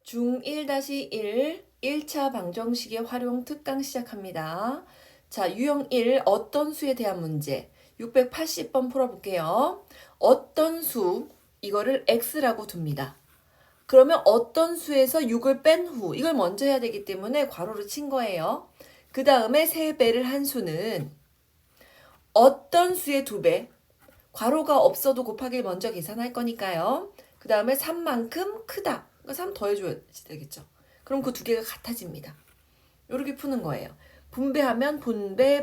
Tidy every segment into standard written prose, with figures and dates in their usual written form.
중1-1 1차 방정식의 활용 특강 시작합니다. 자, 유형 1 어떤 수에 대한 문제 680번 풀어볼게요. 어떤 수 이거를 x라고 둡니다. 그러면 어떤 수에서 6을 뺀 후 이걸 먼저 해야 되기 때문에 괄호를 친 거예요. 그 다음에 3배를 한 수는 어떤 수의 2배 괄호가 없어도 곱하기 먼저 계산할 거니까요. 그 다음에 3만큼 크다. 그러니까 3 더해줘야 되겠죠. 그럼 그 두 개가 같아집니다. 이렇게 푸는 거예요. 분배하면 분배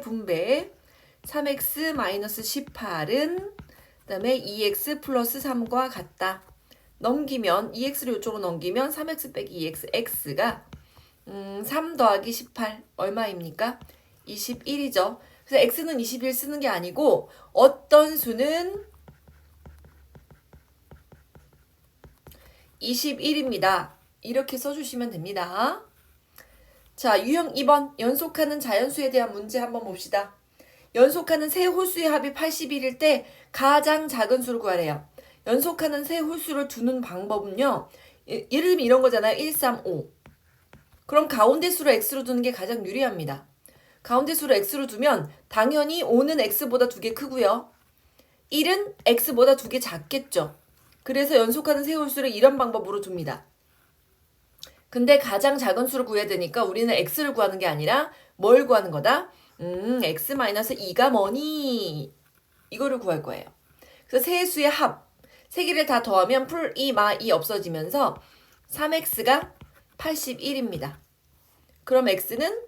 3x-18은 그 다음에 2x 플러스 3과 같다. 넘기면 2x를 이쪽으로 넘기면 3x 빼기 2x x가 3 더하기 18 얼마입니까? 21이죠. 그래서 x는 21 쓰는 게 아니고 어떤 수는 21입니다. 이렇게 써주시면 됩니다. 자, 유형 2번 연속하는 자연수에 대한 문제 한번 봅시다. 연속하는 세 홀수의 합이 81일 때 가장 작은 수를 구하래요. 연속하는 세 홀수를 두는 방법은요. 예를 들면 이런 거잖아요. 1, 3, 5. 그럼 가운데 수를 x로 두는 게 가장 유리합니다. 가운데 수를 x로 두면 당연히 5는 x보다 2개 크고요. 1은 x보다 2개 작겠죠. 그래서 연속하는 세 홀수를 이런 방법으로 둡니다. 근데 가장 작은 수를 구해야 되니까 우리는 x를 구하는 게 아니라 뭘 구하는 거다? x-2가 뭐니? 이거를 구할 거예요. 그래서 세 수의 합, 세 개를 다 더하면 풀, 이, 마, 이 없어지면서 3x가 81입니다. 그럼 x는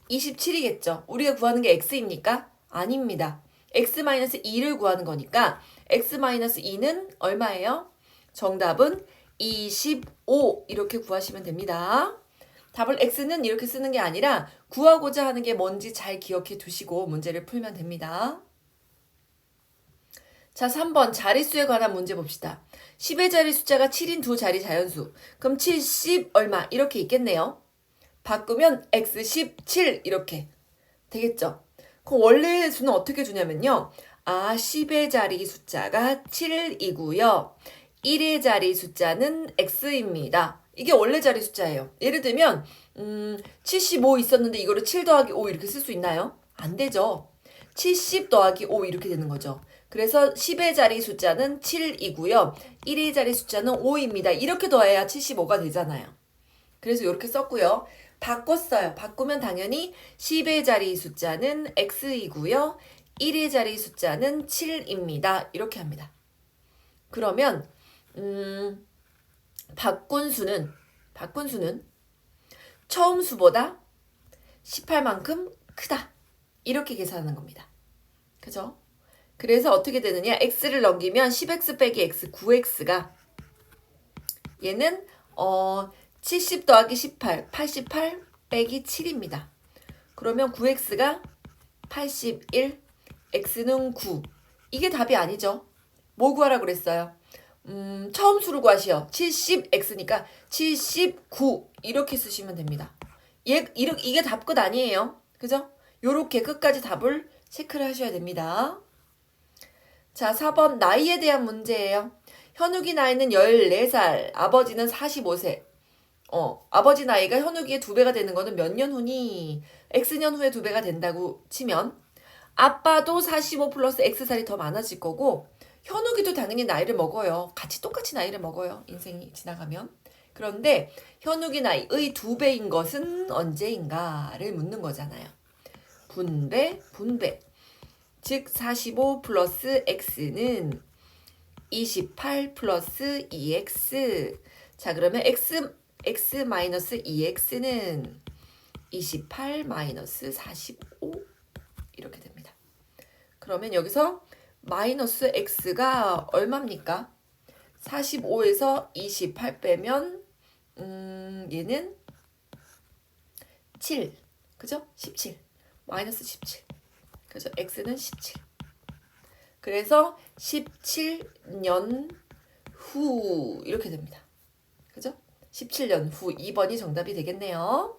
27이겠죠. 우리가 구하는 게 x입니까? 아닙니다. x-2를 구하는 거니까 x-2는 얼마예요? 정답은 25 이렇게 구하시면 됩니다. 답을 x는 이렇게 쓰는 게 아니라 구하고자 하는 게 뭔지 잘 기억해 두시고 문제를 풀면 됩니다. 자, 3번 자릿수에 관한 문제 봅시다. 10의 자리 숫자가 7인 두 자리 자연수. 그럼 70 얼마 이렇게 있겠네요. 바꾸면 x 17 이렇게 되겠죠. 그럼 원래 수는 어떻게 주냐면요. 10의 자리 숫자가 7이고요. 1의 자리 숫자는 x입니다. 이게 원래 자리 숫자예요. 예를 들면 75 있었는데 이거를 7 더하기 5 이렇게 쓸 수 있나요? 안 되죠. 70 더하기 5 이렇게 되는 거죠. 그래서 10의 자리 숫자는 7이고요. 1의 자리 숫자는 5입니다. 이렇게 더해야 75가 되잖아요. 그래서 이렇게 썼고요. 바꿨어요. 바꾸면 당연히 10의 자리 숫자는 x이고요. 1의 자리 숫자는 7입니다. 이렇게 합니다. 그러면 바꾼 수는 처음 수보다 18만큼 크다. 이렇게 계산하는 겁니다. 그죠? 그래서 어떻게 되느냐? x를 넘기면 10x 빼기 x 9x가 얘는 70 더하기 18 88 빼기 7입니다. 그러면 9x가 81 x는 9 이게 답이 아니죠. 뭐 구하라 그랬어요? 처음 수를 구하시오. 70x니까 79 이렇게 쓰시면 됩니다. 이게 답 끝 아니에요. 그죠? 요렇게 끝까지 답을 체크를 하셔야 됩니다. 자, 4번 나이에 대한 문제예요. 현욱이 나이는 14살, 아버지는 45세. 아버지 나이가 현욱이의 2배가 되는 거는 몇 년 후니? X년 후에 2배가 된다고 치면 아빠도 45 플러스 X살이 더 많아질 거고 현욱이도 당연히 나이를 먹어요. 같이 똑같이 나이를 먹어요. 인생이 지나가면. 그런데 현욱이 나이의 2배인 것은 언제인가를 묻는 거잖아요. 분배. 즉 45 플러스 x는 28 플러스 2x. 자, 그러면 x 마이너스 2x는 28 마이너스 45 이렇게 됩니다. 그러면 여기서 마이너스 x가 얼마입니까? 45에서 28 빼면 얘는 7. 그죠? 17. 마이너스 17. 그래서 x는 17. 그래서 17년 후 이렇게 됩니다. 그죠? 17년 후 2번이 정답이 되겠네요.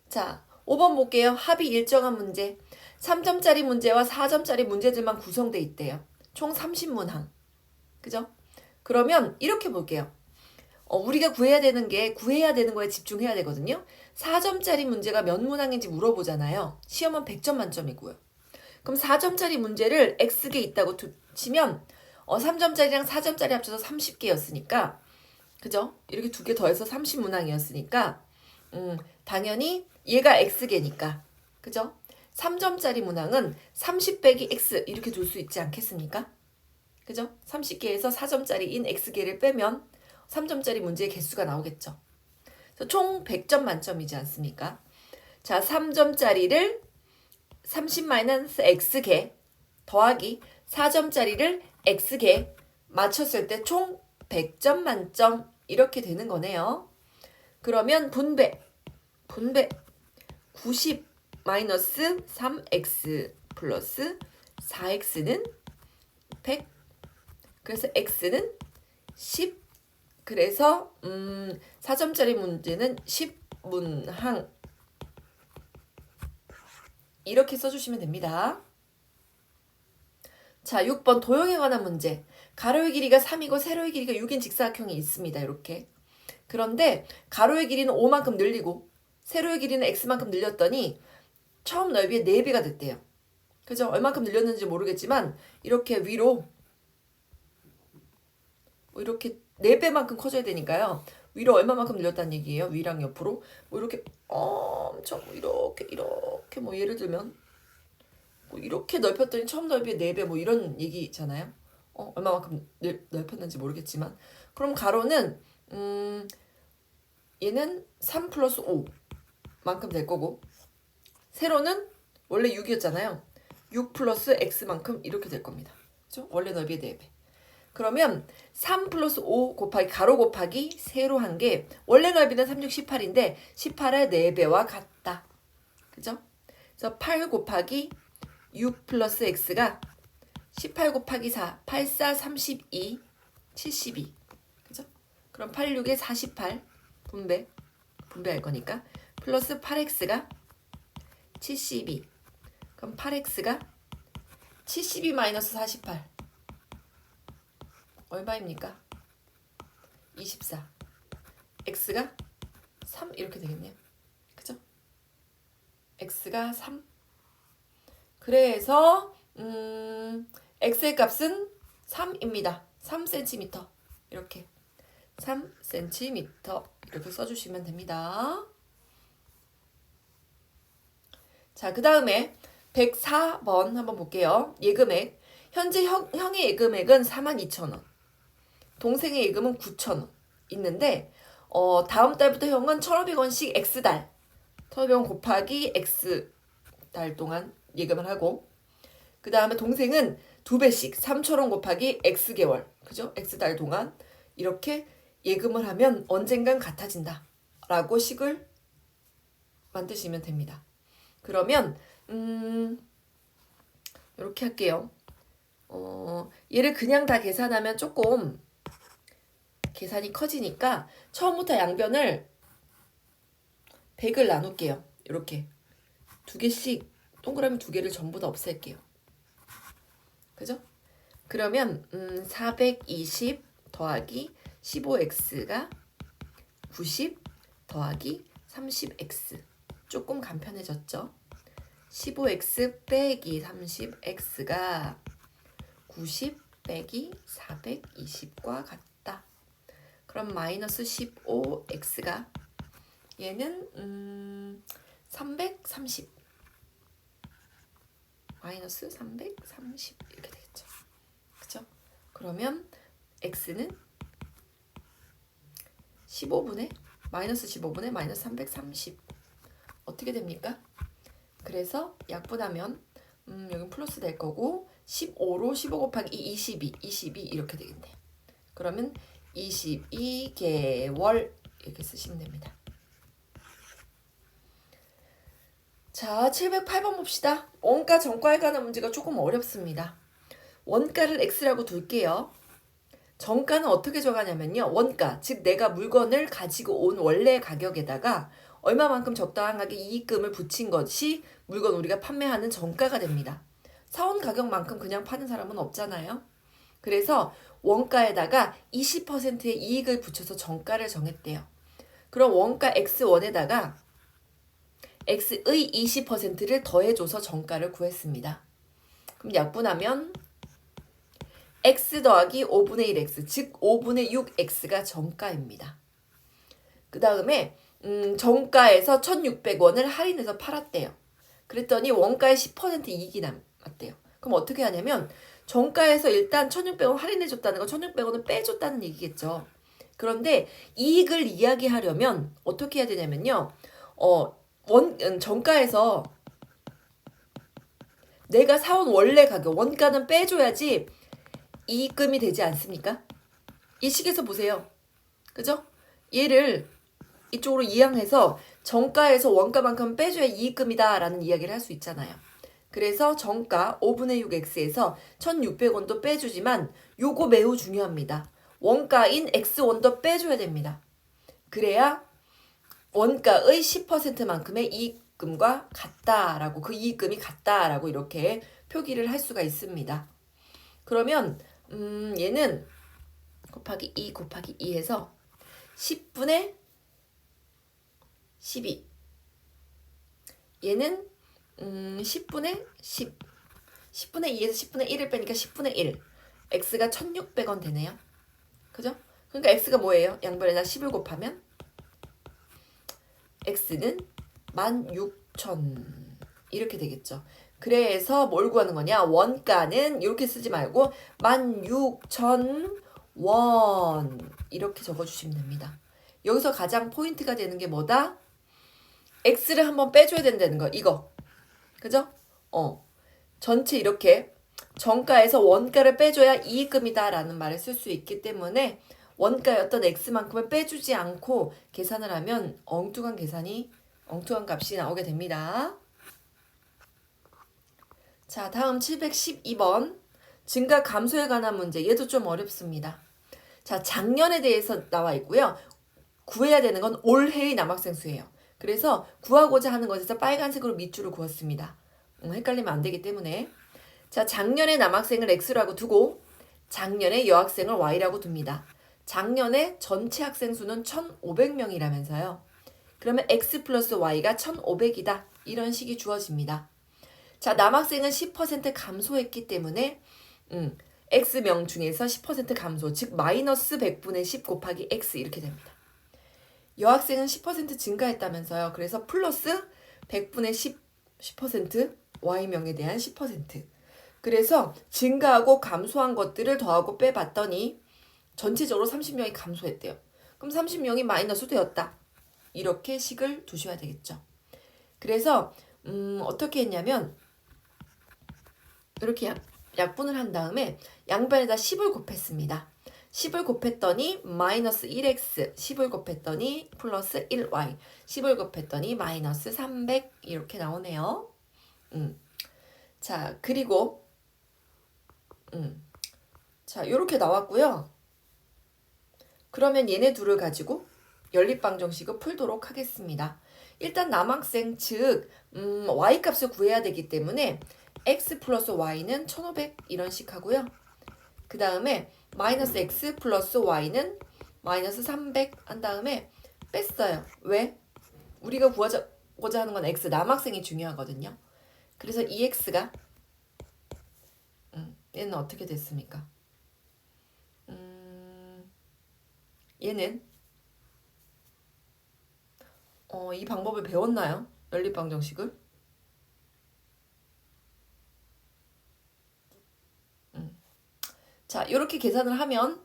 자, 5번 볼게요. 합이 일정한 문제. 3점짜리 문제와 4점짜리 문제들만 구성돼 있대요. 총 30문항. 그죠? 그러면 이렇게 볼게요. 우리가 구해야 되는 거에 집중해야 되거든요. 4점짜리 문제가 몇 문항인지 물어보잖아요. 시험은 100점 만점이고요. 그럼 4점짜리 문제를 X개 있다고 치면 3점짜리랑 4점짜리 합쳐서 30개였으니까 그죠? 이렇게 두 개 더해서 30문항이었으니까 당연히 얘가 X개니까 그죠? 3점짜리 문항은 30 빼기 X 이렇게 둘 수 있지 않겠습니까? 그죠? 30개에서 4점짜리인 X개를 빼면 3점짜리 문제의 개수가 나오겠죠. 그래서 총 100점 만점이지 않습니까? 자, 3점짜리를 30-X개 더하기 4점짜리를 X개 맞췄을 때 총 100점 만점 이렇게 되는 거네요. 그러면 분배 90 마이너스 3x 플러스 4x는 100 그래서 x는 10 그래서 4점짜리 문제는 10문항 이렇게 써주시면 됩니다. 자, 6번 도형에 관한 문제. 가로의 길이가 3이고 세로의 길이가 6인 직사각형이 있습니다. 이렇게. 그런데 가로의 길이는 5만큼 늘리고 세로의 길이는 x만큼 늘렸더니 처음 넓이의 4배가 됐대요. 그죠? 얼만큼 늘렸는지 모르겠지만 이렇게 위로 이렇게 4배만큼 커져야 되니까요. 위로 얼마만큼 늘렸다는 얘기예요. 위랑 옆으로. 이렇게 엄청 이렇게 예를 들면 이렇게 넓혔더니 처음 넓이의 4배 이런 얘기잖아요. 얼마만큼 넓혔는지 모르겠지만 그럼 가로는 얘는 3 플러스 5만큼 될 거고 세로는 원래 6이었잖아요. 6 플러스 x만큼 이렇게 될 겁니다. 그죠? 원래 넓이의 4배. 그러면 3 플러스 5 곱하기 가로 곱하기 세로 한 게 원래 넓이는 3, 6, 18인데 18의 4배와 같다. 그죠? 그래서 8 곱하기 6 플러스 x가 18 곱하기 4, 8, 4, 32, 72. 그죠? 그럼 8, 6에 48 분배할 거니까 플러스 8x가 72. 그럼 8x가 72 마이너스 48 얼마입니까? 24. x가 3 이렇게 되겠네요. 그죠? x가 3. 그래서 x의 값은 3입니다. 3cm 이렇게 3cm 이렇게 써주시면 됩니다. 자, 그 다음에 104번 한번 볼게요. 예금액. 현재 형의 예금액은 42,000원. 동생의 예금은 9,000원 있는데 다음 달부터 형은 1,500원씩 X달 1,500원 곱하기 X달 동안 예금을 하고 그 다음에 동생은 2배씩 3,000원 곱하기 X개월 그죠? X달 동안 이렇게 예금을 하면 언젠간 같아진다 라고 식을 만드시면 됩니다. 그러면 이렇게 할게요. 얘를 그냥 다 계산하면 조금 계산이 커지니까 처음부터 양변을 100을 나눌게요. 이렇게 2개씩 동그라미 2개를 전부 다 없앨게요. 그죠? 그러면 420 더하기 15x가 90 더하기 30x 조금 간편해졌죠? 15x 빼기 30x가 90 빼기 420과 같다. 그럼 마이너스 15x가 얘는 330 마이너스 330 이렇게 되겠죠. 그죠? 그러면 x는 15분의 마이너스 15분의 마이너스 330 어떻게 됩니까? 그래서 약분하면 여기 플러스 될 거고 15로 15 곱하기 22 이렇게 되겠네요. 그러면 22개월 이렇게 쓰시면 됩니다. 자, 708번 봅시다. 원가 정가에 관한 문제가 조금 어렵습니다. 원가를 x라고 둘게요. 정가는 어떻게 정하냐면요. 원가, 즉 내가 물건을 가지고 온 원래 가격에다가 얼마만큼 적당하게 이익금을 붙인 것이 물건 우리가 판매하는 정가가 됩니다. 사온 가격만큼 그냥 파는 사람은 없잖아요. 그래서 원가에다가 20%의 이익을 붙여서 정가를 정했대요. 그럼 원가 X1에다가 X의 20%를 더해줘서 정가를 구했습니다. 그럼 약분하면 X 더하기 5분의 1X, 즉 5분의 6X가 정가입니다. 그 다음에 정가에서 1,600원을 할인해서 팔았대요. 그랬더니 원가의 10% 이익이 남았대요. 그럼 어떻게 하냐면 정가에서 일단 1,600원 할인해줬다는 건 1,600원을 빼줬다는 얘기겠죠. 그런데 이익을 이야기하려면 어떻게 해야 되냐면요. 정가에서 내가 사온 원래 가격, 원가는 빼줘야지 이익금이 되지 않습니까? 이 식에서 보세요. 그죠? 얘를 이쪽으로 이항해서 정가에서 원가만큼 빼줘야 이익금이다 라는 이야기를 할 수 있잖아요. 그래서 정가 5분의 6x에서 1,600원도 빼주지만 요거 매우 중요합니다. 원가인 x1도 빼줘야 됩니다. 그래야 원가의 10%만큼의 이익금과 같다라고, 그 이익금이 같다라고 이렇게 표기를 할 수가 있습니다. 그러면 얘는 곱하기 2 곱하기 2해서 10분의 12. 얘는 10분의 10. 10분의 2에서 10분의 1을 빼니까 10분의 1. x가 1,600원 되네요. 그죠? 그러니까 x가 뭐예요? 양변에다 10을 곱하면 x는 16,000 이렇게 되겠죠. 그래서 뭘 구하는 거냐? 원가는 이렇게 쓰지 말고 16,000원 이렇게 적어주시면 됩니다. 여기서 가장 포인트가 되는 게 뭐다? x를 한번 빼줘야 된다는 거. 이거. 그죠? 전체 이렇게 정가에서 원가를 빼줘야 이익금이다 라는 말을 쓸 수 있기 때문에 원가였던 x만큼을 빼주지 않고 계산을 하면 엉뚱한 값이 나오게 됩니다. 자, 다음 712번. 증가 감소에 관한 문제. 얘도 좀 어렵습니다. 자, 작년에 대해서 나와 있고요. 구해야 되는 건 올해의 남학생 수예요. 그래서 구하고자 하는 것에서 빨간색으로 밑줄을 그었습니다. 헷갈리면 안 되기 때문에. 자, 작년에 남학생을 X라고 두고 작년에 여학생을 Y라고 둡니다. 작년에 전체 학생 수는 1,500명이라면서요. 그러면 X 플러스 Y가 1,500이다. 이런 식이 주어집니다. 자, 남학생은 10% 감소했기 때문에 X명 중에서 10% 감소, 즉 마이너스 100분의 10 곱하기 X 이렇게 됩니다. 여학생은 10% 증가했다면서요. 그래서 플러스 100분의 10% Y명에 대한 10%. 그래서 증가하고 감소한 것들을 더하고 빼봤더니 전체적으로 30명이 감소했대요. 그럼 30명이 마이너스 되었다. 이렇게 식을 두셔야 되겠죠. 그래서 어떻게 했냐면 이렇게 약분을 한 다음에 양변에다 10을 곱했습니다. 10을 곱했더니 마이너스 1x, 10을 곱했더니 플러스 1y, 10을 곱했더니 마이너스 300 이렇게 나오네요. 자, 그리고 자, 이렇게 나왔고요. 그러면 얘네 둘을 가지고 연립방정식을 풀도록 하겠습니다. 일단 남학생 즉 y값을 구해야 되기 때문에 x 플러스 y는 1,500 이런 식 하고요. 그 다음에 마이너스 x 플러스 y는 마이너스 300 한 다음에 뺐어요. 왜? 우리가 구하고자 하는 건 x, 남학생이 중요하거든요. 그래서 이 x가 얘는 어떻게 됐습니까? 얘는 이 방법을 배웠나요? 연립방정식을? 자, 이렇게 계산을 하면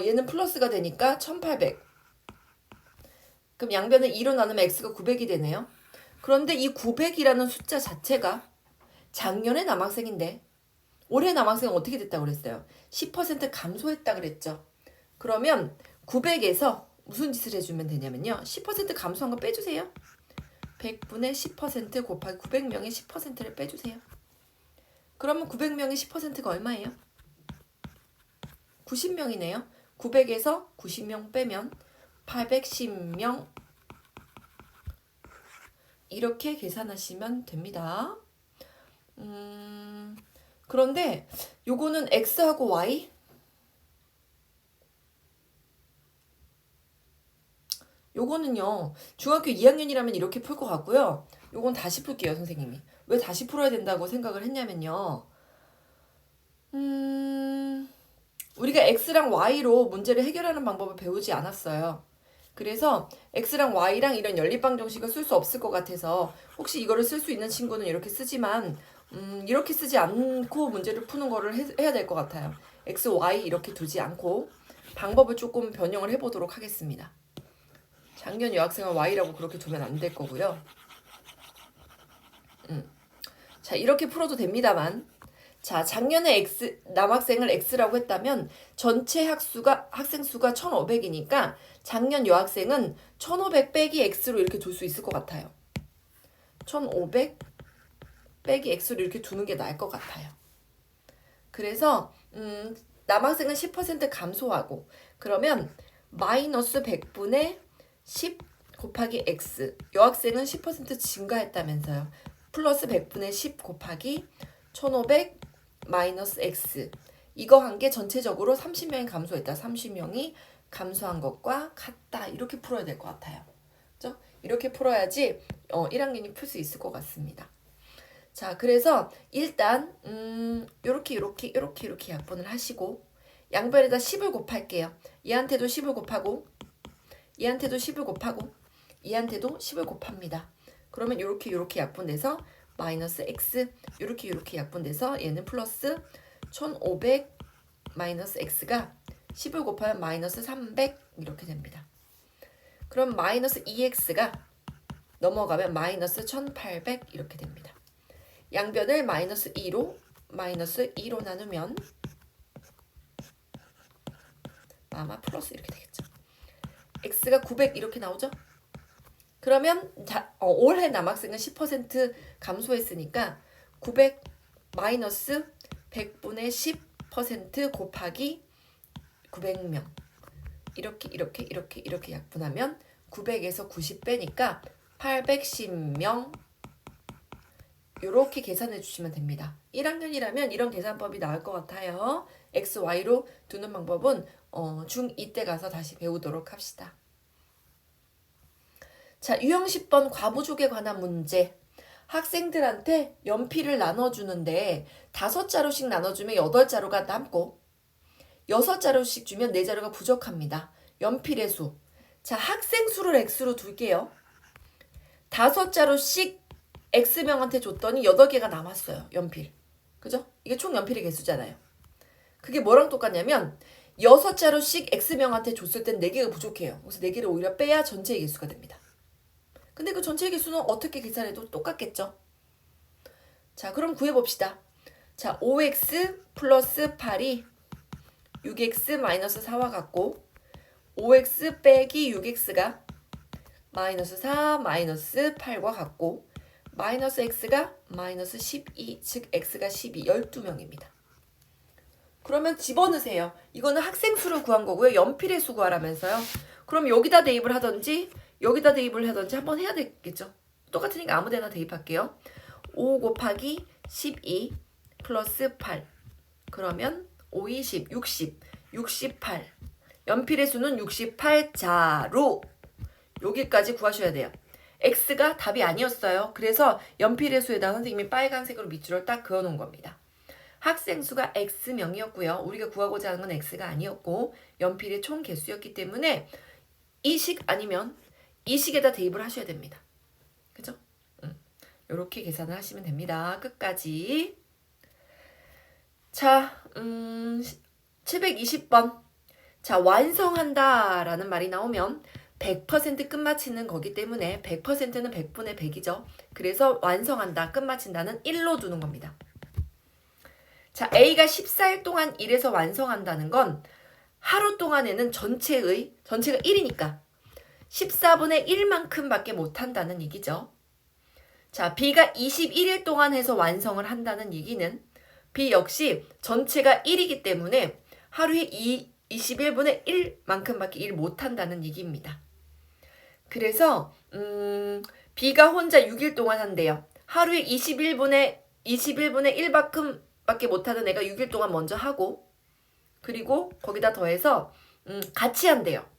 얘는 플러스가 되니까 1800. 그럼 양변을 2로 나누면 x가 900이 되네요. 그런데 이 900이라는 숫자 자체가 작년에 남학생인데 올해 남학생은 어떻게 됐다고 그랬어요? 10% 감소했다 그랬죠. 그러면 900에서 무슨 짓을 해주면 되냐면요. 10% 감소한 거 빼주세요. 100분의 10% 곱하기 900명의 10%를 빼주세요. 그러면 900명의 10%가 얼마예요? 90명이네요. 900에서 90명 빼면 810명 이렇게 계산하시면 됩니다. 그런데 요거는 X하고 Y 요거는요, 중학교 2학년이라면 이렇게 풀 것 같고요. 요건 다시 풀게요, 선생님이. 왜 다시 풀어야 된다고 생각을 했냐면요. 우리가 x랑 y로 문제를 해결하는 방법을 배우지 않았어요. 그래서 x랑 y랑 이런 연립방 정식을 쓸 수 없을 것 같아서 혹시 이거를 쓸 수 있는 친구는 이렇게 쓰지만 이렇게 쓰지 않고 문제를 푸는 거를 해야 될 것 같아요. x, y 이렇게 두지 않고 방법을 조금 변형을 해보도록 하겠습니다. 작년 여학생을 y라고 그렇게 두면 안 될 거고요. 자, 이렇게 풀어도 됩니다만 자, 작년에 남학생을 x라고 했다면 전체 학생 수가 1500이니까 작년 여학생은 1500 빼기 x로 이렇게 둘 수 있을 것 같아요. 1500 빼기 x로 이렇게 두는 게 나을 것 같아요. 그래서 남학생은 10% 감소하고 그러면 마이너스 100분의 10 곱하기 x 여학생은 10% 증가했다면서요. 플러스 100분의 10 곱하기 1500 마이너스 x 이거 한 게 전체적으로 30명이 감소했다. 30명이 감소한 것과 같다. 이렇게 풀어야 될 것 같아요. 그죠? 이렇게 풀어야지 1학년이 풀 수 있을 것 같습니다. 자, 그래서 일단 요렇게 약분을 하시고 양변에다 10을 곱할게요. 얘한테도 10을 곱하고 얘한테도 10을 곱하고 얘한테도 10을 곱합니다. 그러면 요렇게 약분돼서 마이너스 x 요렇게 약분돼서 얘는 플러스 1500 마이너스 x가 10을 곱하면 마이너스 300 이렇게 됩니다. 그럼 마이너스 2x가 넘어가면 마이너스 1800 이렇게 됩니다. 양변을 마이너스 2로 나누면 아마 플러스 이렇게 되겠죠. x가 900 이렇게 나오죠? 그러면 올해 남학생은 10% 감소했으니까 900 마이너스 100분의 10% 곱하기 900명 이렇게 약분하면 900에서 90 빼니까 810명 이렇게 계산해 주시면 됩니다. 1학년이라면 이런 계산법이 나올 것 같아요. x, y로 두는 방법은 중2 때 가서 다시 배우도록 합시다. 자, 유형 10번 과부족에 관한 문제. 학생들한테 연필을 나눠주는데 5자루씩 나눠주면 8자루가 남고 6자루씩 주면 4자루가 부족합니다. 연필의 수. 자, 학생 수를 x로 둘게요. 5자루씩 x명한테 줬더니 8개가 남았어요. 연필. 그죠? 이게 총 연필의 개수잖아요. 그게 뭐랑 똑같냐면 6자루씩 x명한테 줬을 땐 4개가 부족해요. 그래서 4개를 오히려 빼야 전체의 개수가 됩니다. 근데 그 전체의 개수는 어떻게 계산해도 똑같겠죠? 자, 그럼 구해봅시다. 자, 5x 플러스 8이 6x 마이너스 4와 같고 5x 빼기 6x가 마이너스 4 마이너스 8과 같고 마이너스 x가 마이너스 12, 즉 x가 12, 12명입니다. 그러면 집어넣으세요. 이거는 학생 수를 구한 거고요. 연필의 수 구하라면서요. 그럼 여기다 대입을 하든지 여기다 대입을 하든지 한번 해야 되겠죠. 똑같으니까 아무 데나 대입할게요. 5 곱하기 12 플러스 8 그러면 5, 20, 60, 68 연필의 수는 68자루 여기까지 구하셔야 돼요. x가 답이 아니었어요. 그래서 연필의 수에다 선생님이 빨간색으로 밑줄을 딱 그어놓은 겁니다. 학생 수가 x명이었고요. 우리가 구하고자 하는 건 x가 아니었고 연필의 총 개수였기 때문에 이 식 아니면 이 식에다 대입을 하셔야 됩니다. 그죠? 이렇게 계산을 하시면 됩니다. 끝까지. 자, 720번. 자, 완성한다 라는 말이 나오면 100% 끝마치는 거기 때문에 100%는 100분의 100이죠. 그래서 완성한다, 끝마친다는 1로 두는 겁니다. 자, A가 14일 동안 일해서 완성한다는 건 하루 동안에는 전체가 1이니까 14분의 1만큼 밖에 못한다는 얘기죠. 자, B가 21일 동안 해서 완성을 한다는 얘기는 B 역시 전체가 1이기 때문에 하루에 21분의 1만큼 밖에 일 못한다는 얘기입니다. 그래서 B가 혼자 6일 동안 한대요. 하루에 21분의 1만큼 밖에 못하는 애가 6일 동안 먼저 하고 그리고 거기다 더해서 같이 한대요.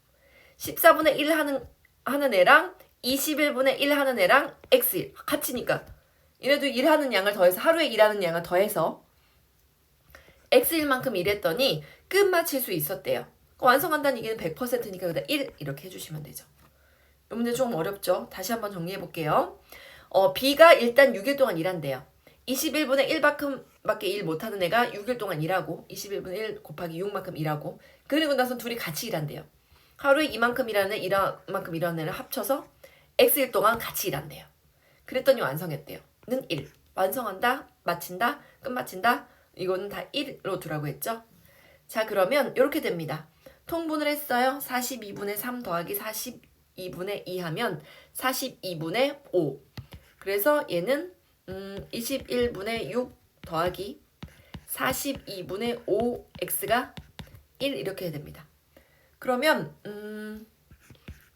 14분의 1 하는 하는 애랑 21분의 1 하는 애랑 x1 같이니까 얘네도 일하는 양을 더해서 하루에 일하는 양을 더해서 x1만큼 일했더니 끝마칠 수 있었대요. 완성한다는 얘기는 100%니까 여기다 1 이렇게 해주시면 되죠. 이 문제 조금 어렵죠? 다시 한번 정리해 볼게요. B가 일단 6일 동안 일한대요. 21분의 1밖에 일 못하는 애가 6일 동안 일하고 21분의 1 곱하기 6만큼 일하고 그리고 나서 둘이 같이 일한대요. 하루에 이만큼 일하는 애, 이만큼 일하는 애를 합쳐서 X일 동안 같이 일한대요. 그랬더니 완성했대요. 는 1. 완성한다, 마친다, 끝마친다. 이거는 다 1로 두라고 했죠. 자, 그러면 이렇게 됩니다. 통분을 했어요. 42분의 3 더하기 42분의 2 하면 42분의 5. 그래서 얘는 21분의 6 더하기 42분의 5x가 1 이렇게 됩니다. 그러면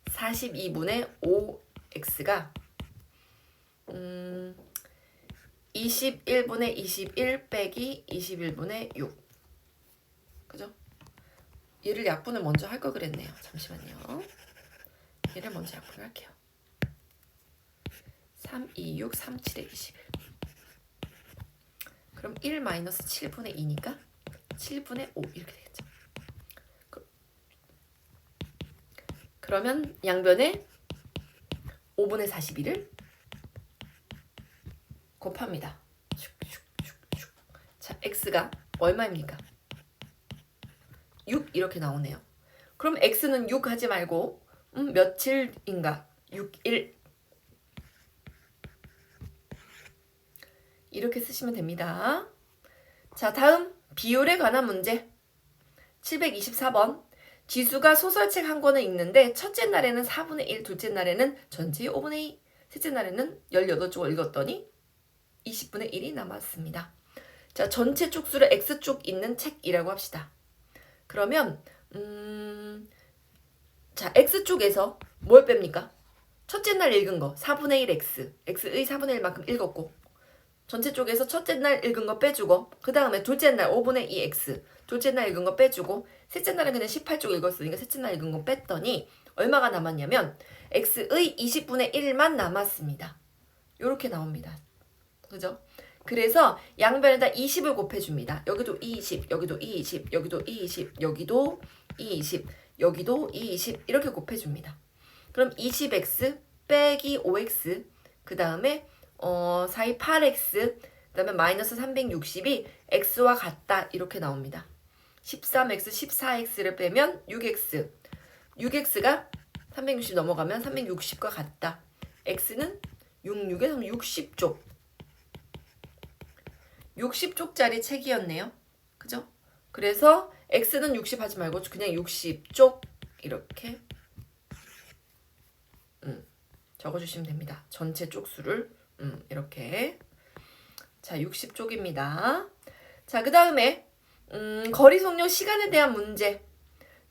42분의 5x가 21분의 21 빼기 21분의 6. 그죠? 얘를 약분을 먼저 할 걸 그랬네요. 잠시만요. 얘를 먼저 약분을 할게요. 3, 2, 6, 3, 7에 21. 그럼 1 마이너스 7분의 2니까 7분의 5 이렇게 되겠죠. 그러면 양변에 5분의 41을 곱합니다. 자, x가 얼마입니까? 6 이렇게 나오네요. 그럼 x는 6 하지 말고 며칠인가? 6일 이렇게 쓰시면 됩니다. 자, 다음 비율에 관한 문제 724번. 지수가 소설책 한 권을 읽는데 첫째 날에는 4분의 1, 둘째 날에는 전체의 5분의 2, 셋째 날에는 18쪽을 읽었더니 20분의 1이 남았습니다. 자, 전체 쪽수를 X쪽 있는 책이라고 합시다. 그러면 자, X쪽에서 뭘 뺍니까? 첫째 날 읽은 거 4분의 1 X, X의 4분의 1만큼 읽었고 전체 쪽에서 첫째 날 읽은 거 빼주고 그 다음에 둘째 날 5분의 2 X, 둘째 날 읽은 거 빼주고 셋째 날은 그냥 18쪽 읽었으니까 셋째 날 읽은 거 뺐더니 얼마가 남았냐면 X의 20분의 1만 남았습니다. 요렇게 나옵니다. 그죠? 그래서 양변에다 20을 곱해줍니다. 여기도 20, 여기도 20, 여기도 20, 여기도 20, 여기도 20 이렇게 곱해줍니다. 그럼 20x 빼기 5x 그 다음에 4이 8x 그 다음에 마이너스 360이 x와 같다 이렇게 나옵니다. 13x, 14x를 빼면 6x 6x가 360 넘어가면 360과 같다. x는 66에 60쪽 60쪽짜리 책이었네요. 그죠? 그래서 x는 60 하지 말고 그냥 60쪽 이렇게 적어주시면 됩니다. 전체 쪽수를 이렇게 자 60쪽입니다. 자, 그 다음에 거리 속력 시간에 대한 문제.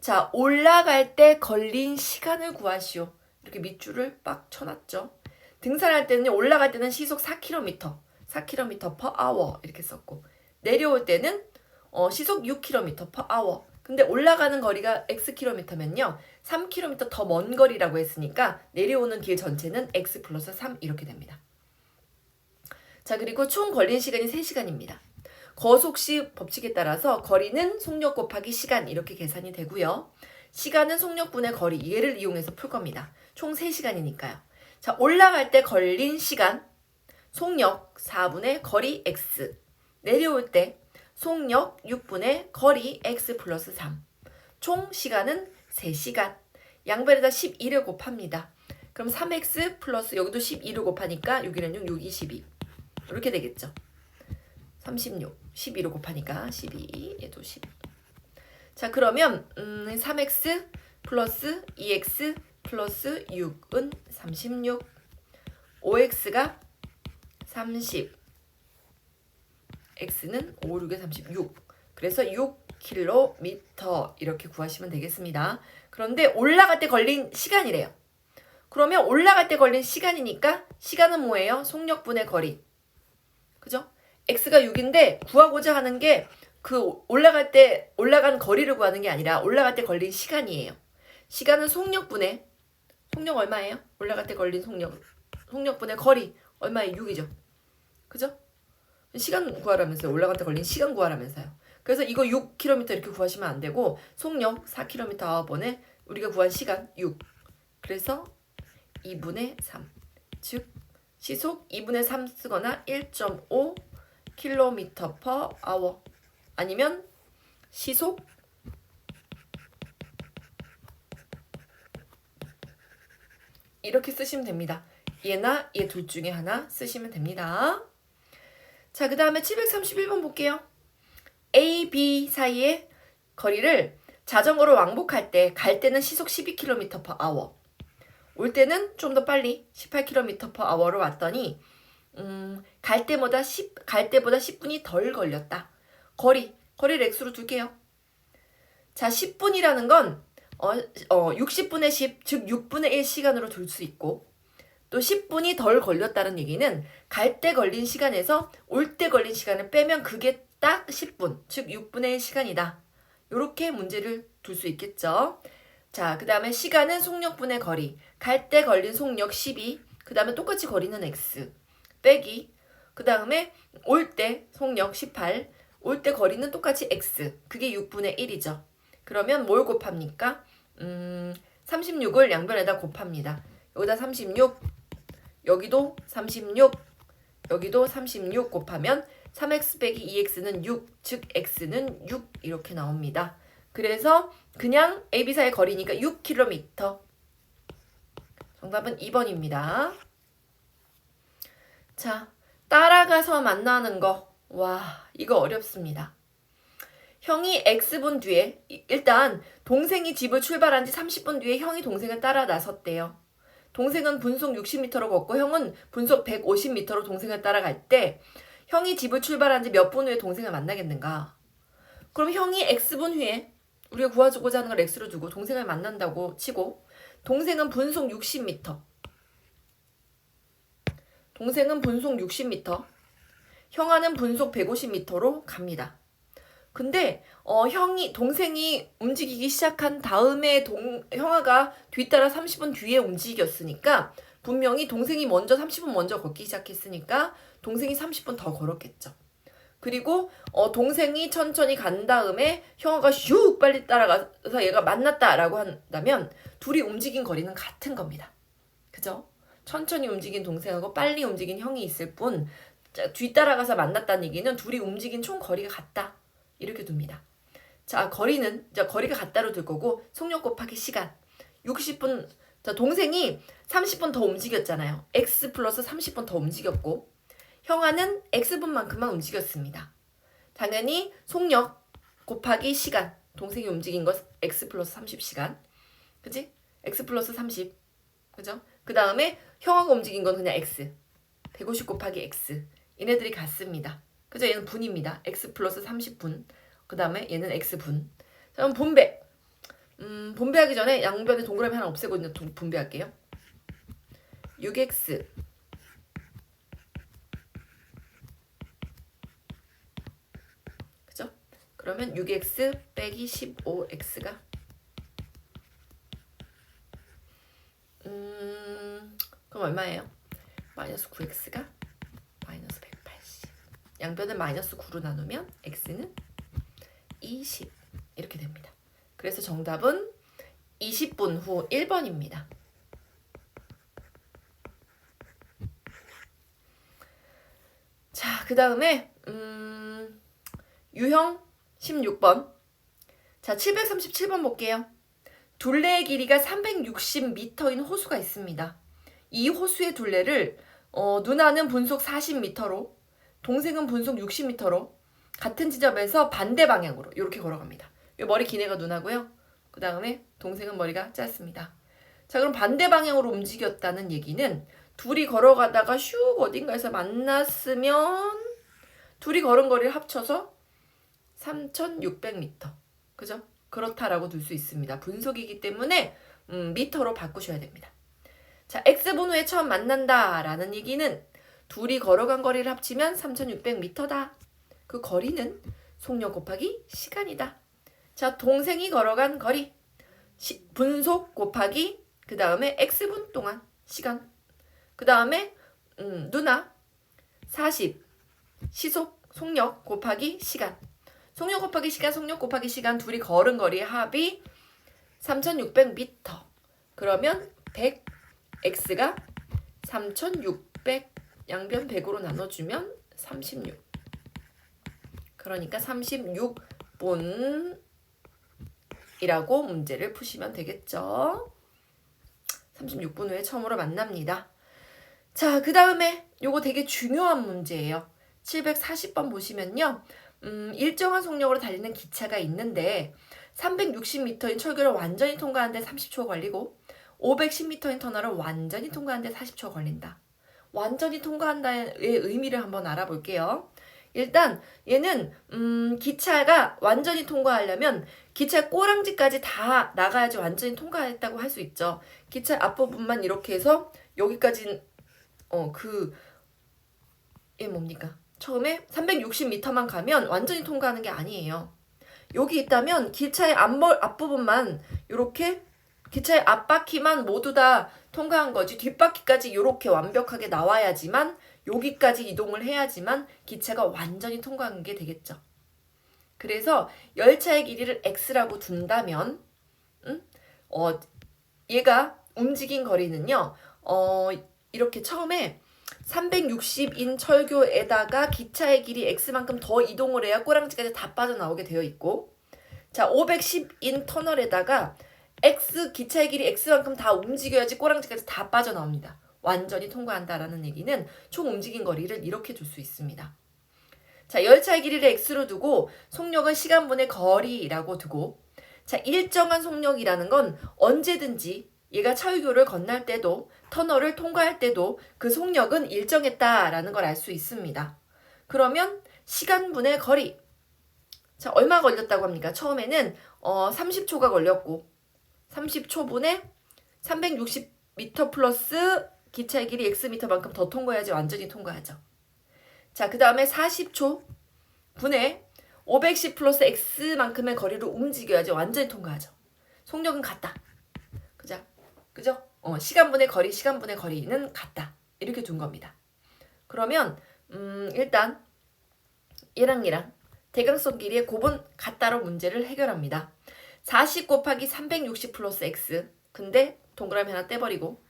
자, 올라갈 때 걸린 시간을 구하시오. 이렇게 밑줄을 빡 쳐놨죠. 등산할 때는 올라갈 때는 시속 4km 4km per hour 이렇게 썼고 내려올 때는 시속 6km per hour. 근데 올라가는 거리가 xkm면요 3km 더 먼 거리라고 했으니까 내려오는 길 전체는 x 플러스 3 이렇게 됩니다. 자, 그리고 총 걸린 시간이 3시간입니다. 거속시 법칙에 따라서 거리는 속력 곱하기 시간 이렇게 계산이 되고요. 시간은 속력분의 거리 얘를 이용해서 풀 겁니다. 총 3시간이니까요. 자, 올라갈 때 걸린 시간 속력 4분의 거리 x 내려올 때 속력 6분의 거리 x 플러스 3 총 시간은 3시간 양변에다 12를 곱합니다. 그럼 3x 플러스 여기도 12를 곱하니까 6이랑 6, 6이 12 이렇게 되겠죠. 36 12로 곱하니까 12 얘도 12. 자, 그러면 3x 플러스 2x 플러스 6은 36 5x가 30 x는 5, 6에 36 그래서 6km 이렇게 구하시면 되겠습니다. 그런데 올라갈 때 걸린 시간이래요. 그러면 올라갈 때 걸린 시간이니까 시간은 뭐예요? 속력분의 거리 그죠? x가 6인데 구하고자 하는 게 그 올라간 거리를 구하는 게 아니라 올라갈 때 걸린 시간이에요. 시간은 속력분의 속력 얼마예요? 올라갈 때 걸린 속력. 속력분의 거리 얼마예요? 6이죠. 그죠? 시간 구하라면서요. 올라갈 때 걸린 시간 구하라면서요. 그래서 이거 6km 이렇게 구하시면 안 되고 속력 4km/h번에 우리가 구한 시간 6. 그래서 2분의 3. 즉 시속 2분의 3 쓰거나 1.5km/h 아니면 시속 이렇게 쓰시면 됩니다. 얘나 얘 둘 중에 하나 쓰시면 됩니다. 자, 그 다음에 731번 볼게요. A, B 사이의 거리를 자전거로 왕복할 때 갈 때는 시속 12km/h 올 때는 좀 더 빨리 18km/h로 왔더니 갈 때보다 10분이 덜 걸렸다. 거리를 x로 둘게요. 자, 10분이라는 건 60분의 10, 즉 6분의 1 시간으로 둘 수 있고 또 10분이 덜 걸렸다는 얘기는 갈 때 걸린 시간에서 올 때 걸린 시간을 빼면 그게 딱 10분, 즉 6분의 1 시간이다. 이렇게 문제를 둘 수 있겠죠. 자, 그 다음에 시간은 속력분의 거리. 갈 때 걸린 속력 12, 그 다음에 똑같이 거리는 x, 빼기, 그 다음에 올 때 속력 18, 올 때 거리는 똑같이 x, 그게 6분의 1이죠. 그러면 뭘 곱합니까? 36을 양변에다 곱합니다. 여기다 36, 여기도 36, 여기도 36 곱하면 3x 빼기 2x는 6, 즉 x는 6 이렇게 나옵니다. 그래서 그냥 A, B 사이의 거리니까 6km. 정답은 2번입니다. 자, 따라가서 만나는 거. 와, 이거 어렵습니다. 형이 X분 뒤에 일단 동생이 집을 출발한 지 30분 뒤에 형이 동생을 따라 나섰대요. 동생은 분속 60m로 걷고 형은 분속 150m로 동생을 따라갈 때 형이 집을 출발한 지 몇 분 후에 동생을 만나겠는가? 그럼 형이 X분 후에 우리가 구하고자 하는 걸 X로 두고 동생을 만난다고 치고 동생은 분속 60m. 동생은 분속 60m. 형아는 분속 150m로 갑니다. 근데 동생이 움직이기 시작한 다음에 형아가 뒤따라 30분 뒤에 움직였으니까 분명히 동생이 먼저 30분 먼저 걷기 시작했으니까 동생이 30분 더 걸었겠죠. 그리고 동생이 천천히 간 다음에 형아가 슉 빨리 따라가서 얘가 만났다라고 한다면 둘이 움직인 거리는 같은 겁니다. 그죠? 천천히 움직인 동생하고 빨리 움직인 형이 있을 뿐 뒤따라가서 만났다는 얘기는 둘이 움직인 총 거리가 같다. 이렇게 둡니다. 자, 거리가 같다로 둘 거고 속력 곱하기 시간 60분. 자, 동생이 30분 더 움직였잖아요. x 플러스 30분 더 움직였고 형아는 x분만큼만 움직였습니다. 당연히 속력 곱하기 시간. 동생이 움직인 거 x 플러스 30시간. 그치? x 플러스 30. 그죠? 그 다음에 형아가 움직인 건 그냥 x. 150 곱하기 x. 얘네들이 같습니다. 그죠? 얘는 분입니다. x 플러스 30분. 그 다음에 얘는 x분. 자, 그럼 분배. 분배하기 전에 양변에 동그라미 하나 없애고 이제 분배할게요. 6x 그죠? 그러면 6x 빼기 15x가 그럼 얼마예요? 마이너스 9x가 마이너스 180. 양변을 마이너스 9로 나누면 x는 20 이렇게 됩니다. 그래서 정답은 20분 후 1번입니다. 자, 그 다음에 유형 16번. 자, 737번 볼게요. 둘레의 길이가 360m인 호수가 있습니다. 이 호수의 둘레를 누나는 분속 40m로 동생은 분속 60m로 같은 지점에서 반대 방향으로 이렇게 걸어갑니다. 이 머리 긴 애가 누나고요. 그 다음에 동생은 머리가 짧습니다. 자, 그럼 반대 방향으로 움직였다는 얘기는 둘이 걸어가다가 슉 어딘가에서 만났으면 둘이 걸은 거리를 합쳐서 3600m. 그죠? 그렇다라고 둘 수 있습니다. 분속이기 때문에 미터로 바꾸셔야 됩니다. 자, X분 후에 처음 만난다라는 얘기는 둘이 걸어간 거리를 합치면 3600m다. 그 거리는 속력 곱하기 시간이다. 자, 동생이 걸어간 거리 분속 곱하기 그 다음에 x분 동안 시간. 그 다음에 누나 40 시속 속력 곱하기 시간. 속력 곱하기 시간, 속력 곱하기 시간 둘이 걸은 거리의 합이 3600m. 그러면 100 x가 3600 양변 100으로 나눠주면 36. 그러니까 36분이라고 문제를 푸시면 되겠죠. 36분 후에 처음으로 만납니다. 자, 그 다음에 요거 되게 중요한 문제예요. 740번 보시면요. 일정한 속력으로 달리는 기차가 있는데 360m인 철교를 완전히 통과하는데 30초가 걸리고 510m인 터널을 완전히 통과하는데 40초가 걸린다. 완전히 통과한다의 의미를 한번 알아볼게요. 일단 얘는 기차가 완전히 통과하려면 기차 꼬랑지까지 다 나가야지 완전히 통과했다고 할 수 있죠. 기차 앞부분만 이렇게 해서 여기까지 얘 뭡니까? 처음에 360m만 가면 완전히 통과하는 게 아니에요. 여기 있다면 기차의 앞부분만 이렇게 기차의 앞바퀴만 모두 다 통과한 거지 뒷바퀴까지 이렇게 완벽하게 나와야지만 여기까지 이동을 해야지만 기차가 완전히 통과한 게 되겠죠. 그래서 열차의 길이를 x라고 둔다면 얘가 움직인 거리는요. 이렇게 처음에 360인 철교에다가 기차의 길이 x만큼 더 이동을 해야 꼬랑지까지 다 빠져나오게 되어 있고 자 510인 터널에다가 기차의 길이 x만큼 다 움직여야지 꼬랑지까지 다 빠져나옵니다. 완전히 통과한다라는 얘기는 총 움직인 거리를 이렇게 줄 수 있습니다. 자 열차의 길이를 x로 두고 속력은 시간분의 거리라고 두고 자 일정한 속력이라는 건 언제든지 얘가 철교를 건널 때도 터널을 통과할 때도 그 속력은 일정했다라는 걸 알 수 있습니다. 그러면 시간분의 거리 자 얼마 걸렸다고 합니까? 처음에는 30초가 걸렸고 30초분에 360m 플러스 기차의 길이 xm만큼 더 통과해야지 완전히 통과하죠. 자 그 다음에 40초 분에 510 플러스 x만큼의 거리를 움직여야지 완전히 통과하죠. 속력은 같다. 그죠? 시간분의 거리는 같다. 이렇게 둔 겁니다. 그러면 일단 얘랑 대각선 길이의 곱은 같다로 문제를 해결합니다. 40 곱하기 360 플러스 x 근데 동그라미 하나 떼버리고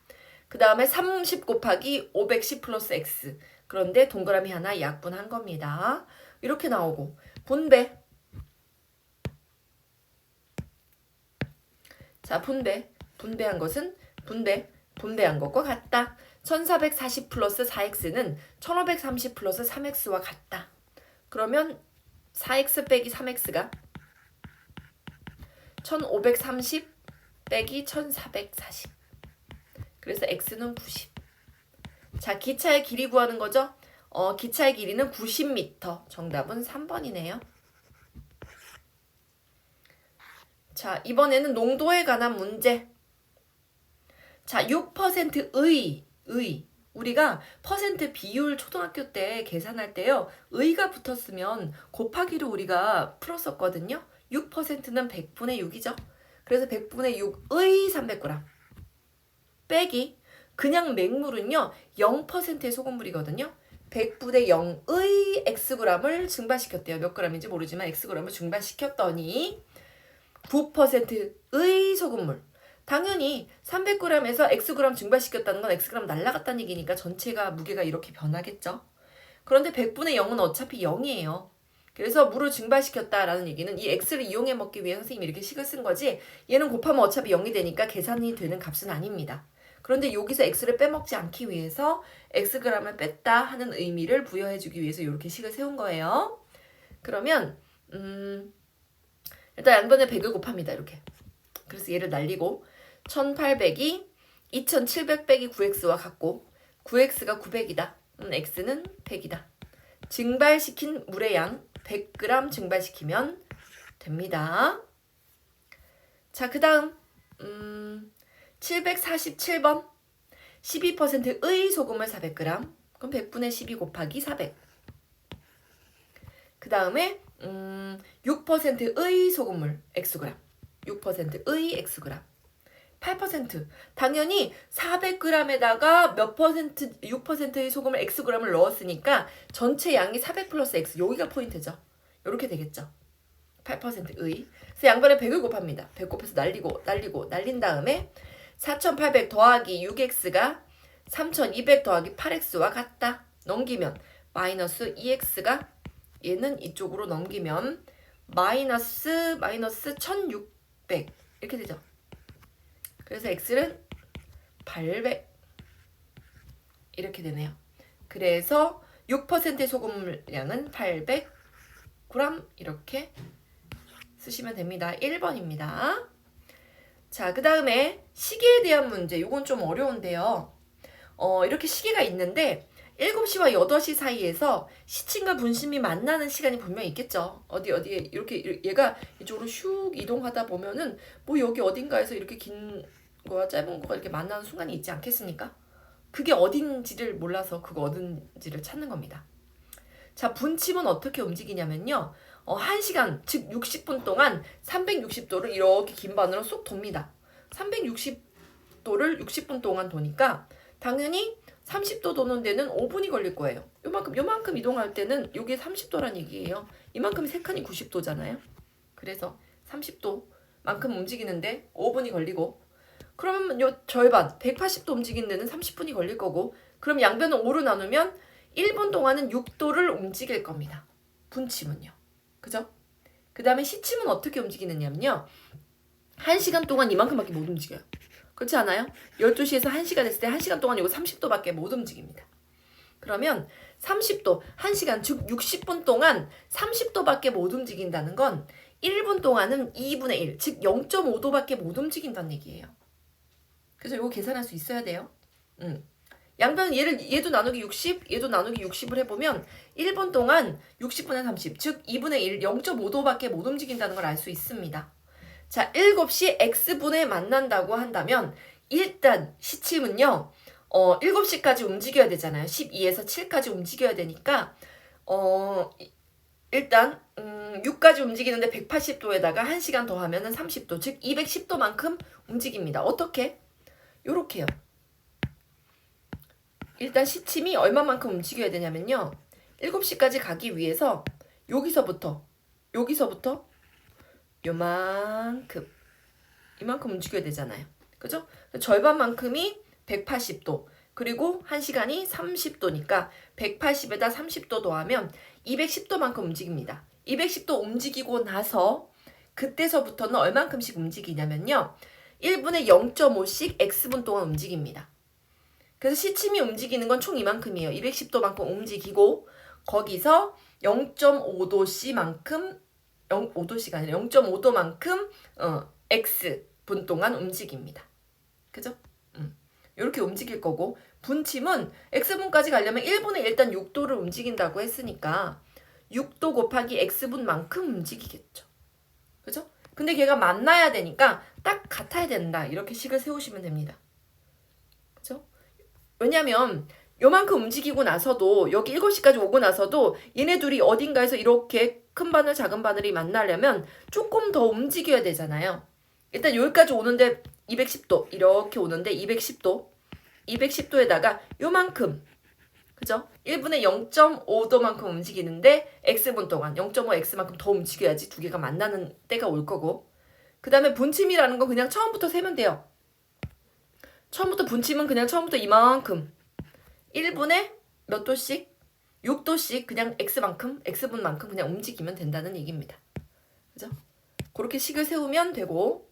그 다음에 30 곱하기 510 플러스 x 그런데 동그라미 하나 약분한 겁니다. 이렇게 나오고 분배 자 분배한 것은 분배한 것과 같다. 1440 플러스 4x는 1530 플러스 3x와 같다. 그러면 4x 빼기 3x가 1530 빼기 1440 그래서 x는 90. 자 기차의 길이 구하는 거죠. 기차의 길이는 90m. 정답은 3번이네요. 자 이번에는 농도에 관한 문제. 자 6%의 우리가 퍼센트 비율 초등학교 때 계산할 때요. 의가 붙었으면 곱하기로 우리가 풀었었거든요. 6%는 100분의 6이죠. 그래서 100분의 6의 300g 빼기 그냥 맹물은요. 0%의 소금물이거든요. 100분의 0의 xg을 증발시켰대요. 몇 g인지 모르지만 xg을 증발시켰더니 9%의 소금물 당연히 300g에서 xg 증발시켰다는 건 xg 날라갔다는 얘기니까 전체가 무게가 이렇게 변하겠죠. 그런데 100분의 0은 어차피 0이에요. 그래서 물을 증발시켰다라는 얘기는 이 x를 이용해 먹기 위해 선생님이 이렇게 식을 쓴 거지 얘는 곱하면 어차피 0이 되니까 계산이 되는 값은 아닙니다. 그런데 여기서 x를 빼먹지 않기 위해서 xg을 뺐다 하는 의미를 부여해주기 위해서 이렇게 식을 세운 거예요. 그러면 일단 양변에 100을 곱합니다. 이렇게. 그래서 얘를 날리고 1800이 2700 빼기 9x와 같고 9x가 900이다. x는 100이다. 증발시킨 물의 양 100g 증발시키면 됩니다. 자, 그 다음 747번 12%의 소금을 400g 그럼 100분의 12 곱하기 400 그 다음에 6%의 소금물 xg 6%의 xg 8%. 당연히 400g에다가 몇 퍼센트, 6%의 소금을 Xg을 넣었으니까 전체 양이 400 플러스 X. 여기가 포인트죠. 이렇게 되겠죠. 8%의. 그래서 양변에 100을 곱합니다. 100 곱해서 날린 다음에 4800 더하기 6X가 3200 더하기 8X와 같다. 넘기면 마이너스 2X가 얘는 이쪽으로 넘기면 마이너스 1600 이렇게 되죠. 그래서 X는 800 이렇게 되네요. 그래서 6%의 소금량은 800g 이렇게 쓰시면 됩니다. 1번입니다. 자, 그 다음에 시계에 대한 문제. 이건 좀 어려운데요. 이렇게 시계가 있는데 7시와 8시 사이에서 시침과 분심이 만나는 시간이 분명히 있겠죠. 어디에 이렇게 얘가 이쪽으로 슉 이동하다 보면은 뭐 여기 어딘가에서 이렇게 긴 거와 짧은 거가 이렇게 만나는 순간이 있지 않겠습니까? 그게 어딘지를 몰라서 그거 어딘지를 찾는 겁니다. 자, 분침은 어떻게 움직이냐면요. 1시간, 즉 60분 동안 360도를 이렇게 긴 바늘로 쏙 돕니다. 360도를 60분 동안 도니까 당연히 30도 도는 데는 5분이 걸릴 거예요. 요만큼 이동할 때는 이게 30도란 얘기예요. 이만큼이 3칸이 90도잖아요. 그래서 30도만큼 움직이는데 5분이 걸리고, 그러면 요 절반 180도 움직이는 데는 30분이 걸릴 거고, 그럼 양변을 5로 나누면 1분 동안은 6도를 움직일 겁니다. 분침은요. 그죠? 그 다음에 시침은 어떻게 움직이느냐면요. 1시간 동안 이만큼밖에 못 움직여요. 그렇지 않아요? 12시에서 1시가 됐을 때 1시간 동안 이거 30도밖에 못 움직입니다. 그러면 30도, 1시간, 즉 60분 동안 30도밖에 못 움직인다는 건 1분 동안은 2분의 1, 즉 0.5도밖에 못 움직인다는 얘기예요. 그래서 이거 계산할 수 있어야 돼요. 양변 얘도 나누기 60, 얘도 나누기 60을 해보면 1분 동안 60분의 30, 즉 2분의 1, 0.5도밖에 못 움직인다는 걸 알 수 있습니다. 자, 7시 X분에 만난다고 한다면 일단 시침은요. 7시까지 움직여야 되잖아요. 12에서 7까지 움직여야 되니까 일단 6까지 움직이는데 180도에다가 1시간 더 하면은 30도, 즉 210도만큼 움직입니다. 어떻게? 요렇게요. 일단 시침이 얼마만큼 움직여야 되냐면요. 7시까지 가기 위해서 여기서부터 이만큼 움직여야 되잖아요. 그죠? 절반만큼이 180도, 그리고 1시간이 30도니까 180에다 30도 더하면 210도만큼 움직입니다. 210도 움직이고 나서 그때서부터는 얼만큼씩 움직이냐면요. 1분에 0.5씩 X분 동안 움직입니다. 그래서 시침이 움직이는 건 총 이만큼이에요. 210도만큼 움직이고 거기서 0.5도씨만큼 5도씨가 아니라 0.5도만큼 X분 동안 움직입니다. 그죠? 이렇게 움직일 거고, 분침은 X분까지 가려면 1분에 일단 6도를 움직인다고 했으니까 6도 곱하기 X분만큼 움직이겠죠. 그죠? 근데 걔가 만나야 되니까 딱 같아야 된다. 이렇게 식을 세우시면 됩니다. 그죠? 왜냐면 요만큼 움직이고 나서도 여기 7시까지 오고 나서도 얘네 둘이 어딘가에서 이렇게 큰 바늘 작은 바늘이 만나려면 조금 더 움직여야 되잖아요. 일단 여기까지 오는데 210도 이렇게 오는데 210도에다가 요만큼, 그죠? 1분에 0.5도만큼 움직이는데 X분 동안 0.5X만큼 더 움직여야지 두 개가 만나는 때가 올 거고, 그 다음에 분침이라는 건 그냥 처음부터 세면 돼요. 분침은 그냥 처음부터 이만큼 1분에 몇 도씩? 6도씩 그냥 X분만큼 그냥 움직이면 된다는 얘기입니다. 그죠? 그렇게 식을 세우면 되고,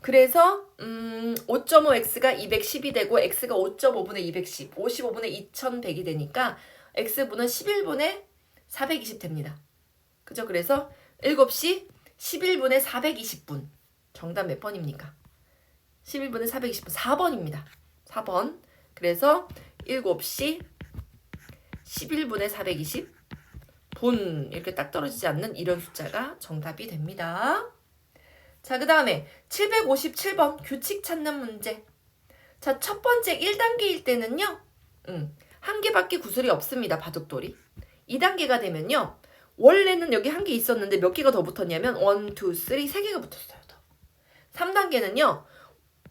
그래서 5.5X가 210이 되고 X가 5.5분의 210, 55분의 2100이 되니까 X분은 11분의 420 됩니다. 그죠? 그래서 7시 11분의 420분. 정답 몇 번입니까? 11분의 420분. 4번입니다. 4번. 그래서 7시 11분의 420분 이렇게 딱 떨어지지 않는 이런 숫자가 정답이 됩니다. 자, 그 다음에 757번 규칙 찾는 문제. 자, 첫 번째 1단계일 때는요. 한 개밖에 구슬이 없습니다. 바둑돌이. 2단계가 되면요. 원래는 여기 한 개 있었는데 몇 개가 더 붙었냐면 1, 2, 3, 3개가 붙었어요. 더. 3단계는요.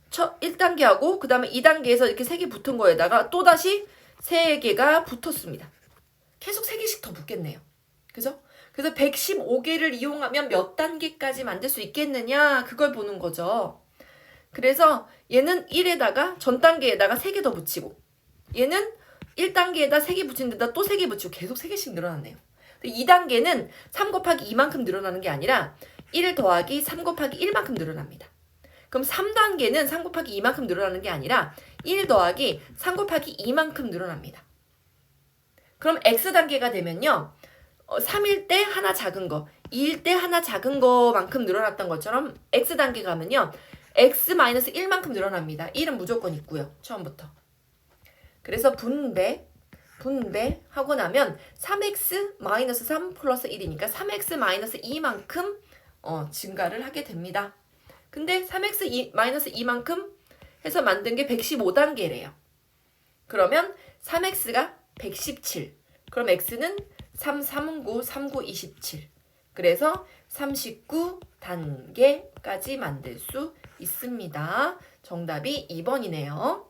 첫 1단계하고 그 다음에 2단계에서 이렇게 3개 붙은 거에다가 또다시 3개가 붙었습니다. 계속 3개씩 더 붙겠네요. 그죠? 그래서 115개를 이용하면 몇 단계까지 만들 수 있겠느냐 그걸 보는 거죠. 그래서 얘는 1에다가 전 단계에다가 3개 더 붙이고 얘는 1단계에다 3개 붙인 데다 또 3개 붙이고 계속 3개씩 늘어났네요. 2단계는 3 곱하기 2만큼 늘어나는 게 아니라 1 더하기 3 곱하기 1만큼 늘어납니다. 그럼 3단계는 3 곱하기 2만큼 늘어나는 게 아니라 1 더하기 3 곱하기 2만큼 늘어납니다. 그럼 X단계가 되면요. 3일 때 하나 작은 거, 2일 때 하나 작은 거만큼 늘어났던 것처럼 X단계 가면요. X-1만큼 늘어납니다. 1은 무조건 있고요. 처음부터. 그래서 분배하고 나면 3x-3 플러스 1이니까 3x-2만큼 증가를 하게 됩니다. 근데 3x-2만큼 해서 만든 게 115단계래요. 그러면 3x가 117. 그럼 x는 3, 3, 9, 3, 9, 27. 그래서 39단계까지 만들 수 있습니다. 정답이 2번이네요.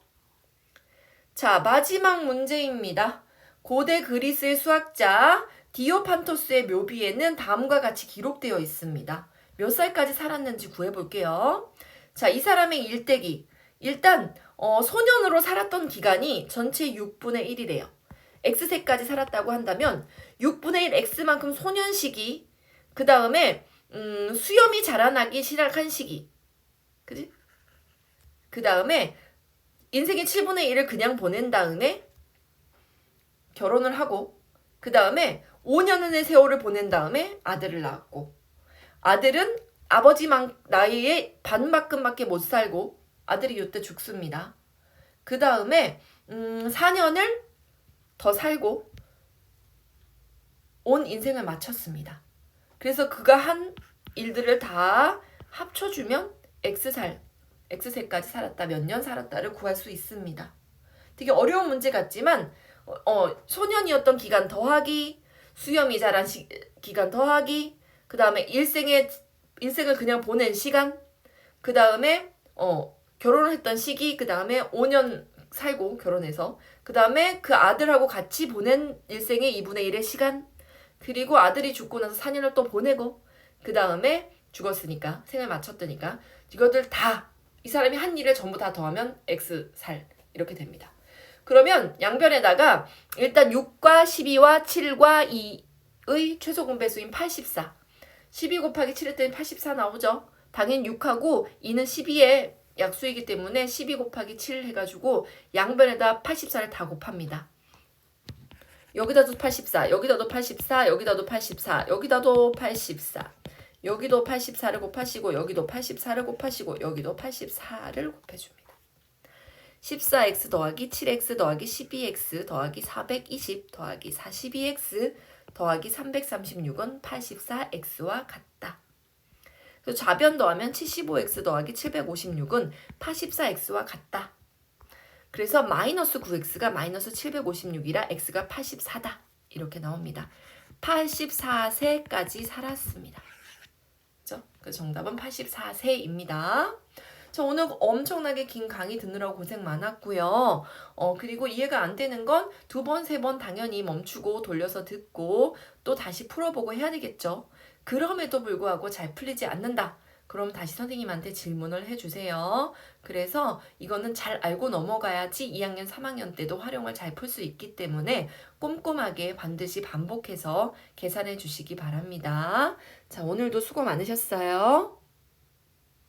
자, 마지막 문제입니다. 고대 그리스의 수학자 디오판토스의 묘비에는 다음과 같이 기록되어 있습니다. 몇 살까지 살았는지 구해볼게요. 자, 이 사람의 일대기. 일단 소년으로 살았던 기간이 전체 6분의 1이래요. X세까지 살았다고 한다면 6분의 1 X만큼 소년 시기, 그 다음에 수염이 자라나기 시작한 시기, 그지? 그 다음에 인생의 7분의 1을 그냥 보낸 다음에 결혼을 하고, 그 다음에 5년의 세월을 보낸 다음에 아들을 낳았고, 아들은 아버지 나이에 반만큼밖에 못 살고 아들이 이때 죽습니다. 그 다음에 4년을 더 살고 온 인생을 마쳤습니다. 그래서 그가 한 일들을 다 합쳐주면 X세까지 살았다, 몇 년 살았다를 구할 수 있습니다. 되게 어려운 문제 같지만 소년이었던 기간 더하기, 수염이 자란 기간 더하기, 그 다음에 인생을 그냥 보낸 시간, 그 다음에 결혼을 했던 시기, 그 다음에 5년 살고 결혼해서, 그 다음에 그 아들하고 같이 보낸 일생의 2분의 1의 시간, 그리고 아들이 죽고 나서 4년을 또 보내고, 그 다음에 죽었으니까 생을 마쳤다니까 이것들 다 이 사람이 한 일을 전부 다 더하면 X살 이렇게 됩니다. 그러면 양변에다가 일단 6과 12와 7과 2의 최소 공배수인 84, 12 곱하기 7 했더니 84 나오죠. 당연히 6하고 2는 12의 약수이기 때문에 12 곱하기 7 해가지고 양변에다 84를 다 곱합니다. 여기다도 84, 여기다도 84, 여기다도 84, 여기다도 84, 여기도 84를 곱하시고, 여기도 84를 곱하시고, 여기도 84를 곱해줍니다. 14x 더하기 7x 더하기 12x 더하기 420 더하기 42x 더하기 336은 84x와 같다. 그래서 좌변 더하면 75x 더하기 756은 84x와 같다. 그래서 마이너스 9x가 마이너스 756이라 x가 84다. 이렇게 나옵니다. 84세까지 살았습니다. 그렇죠? 그 정답은 84세입니다. 저 오늘 엄청나게 긴 강의 듣느라고 고생 많았고요. 그리고 이해가 안 되는 건 2번, 3번 당연히 멈추고 돌려서 듣고 또 다시 풀어보고 해야 되겠죠. 그럼에도 불구하고 잘 풀리지 않는다. 그럼 다시 선생님한테 질문을 해주세요. 그래서 이거는 잘 알고 넘어가야지 2학년, 3학년 때도 활용을 잘 풀 수 있기 때문에 꼼꼼하게 반드시 반복해서 계산해 주시기 바랍니다. 자, 오늘도 수고 많으셨어요.